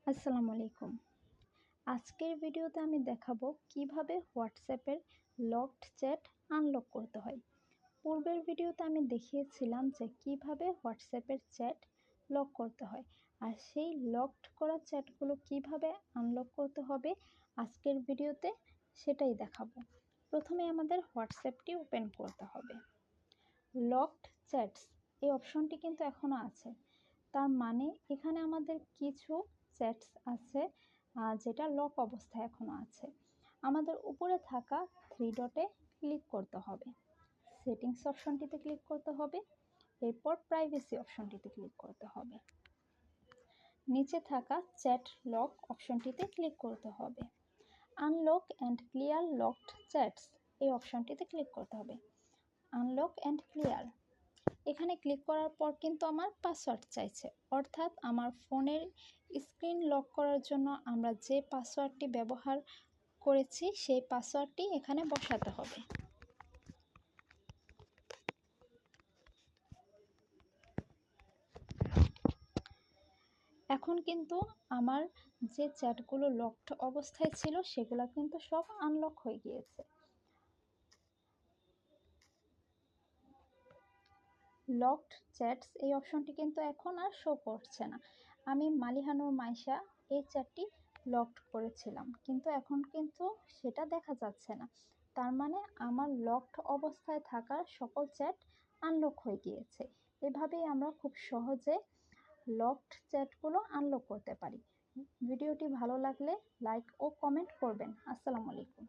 আসসালামু আলাইকুম। আজকের ভিডিওতে আমি দেখাবো কিভাবে হোয়াটসঅ্যাপের লকড চ্যাট আনলক করতে হয়। পূর্বের ভিডিওতে আমি দেখিয়েছিলাম যে কিভাবে হোয়াটসঅ্যাপের চ্যাট লক করতে হয়, আর সেই লকড করা চ্যাটগুলো কিভাবে আনলক করতে হবে আজকের ভিডিওতে সেটাই দেখাবো। প্রথমে আমাদের হোয়াটসঅ্যাপটি ওপেন করতে হবে। লকড চ্যাটস এই অপশনটি কিন্তু এখনও আছে, তার মানে এখানে আমাদের কিছু চ্যাটস আছে যেটা লক অবস্থায় এখনও আছে। আমাদের উপরে থাকা থ্রি ডটে ক্লিক করতে হবে, সেটিংস অপশনটিতে ক্লিক করতে হবে, এরপর প্রাইভেসি অপশনটিতে ক্লিক করতে হবে। নিচে থাকা চ্যাট লক অপশনটিতে ক্লিক করতে হবে। Unlock and clear locked chats এই অপশনটিতে ক্লিক করতে হবে। আনলক অ্যান্ড ক্লিয়ার এখানে ক্লিক করার পর কিন্তু আমার পাসওয়ার্ড চাইছে, অর্থাৎ আমার ফোনের স্ক্রিন লক করার জন্য আমরা যে পাসওয়ার্ডটি ব্যবহার করেছি সেই পাসওয়ার্ডটি এখানে বসাতে হবে। এখন কিন্তু আমার যে চ্যাটগুলো লকড অবস্থায় ছিল সেগুলো কিন্তু সব আনলক হয়ে গিয়েছে। লকড চ্যাটস এই অপশনটি কিন্তু এখন আর শো করছে না। আমি মালিহানুর মাইশা এই চ্যাটটি লকড করেছিলাম, কিন্তু এখন কিন্তু সেটা দেখা যাচ্ছে না। তার মানে আমার লকড অবস্থায় থাকা সকল চ্যাট আনলক হয়ে গিয়েছে। এভাবেই আমরা খুব সহজে লকড চ্যাটগুলো আনলক করতে পারি। ভিডিওটি ভালো লাগলে লাইক ও কমেন্ট করবেন। আসসালামু আলাইকুম।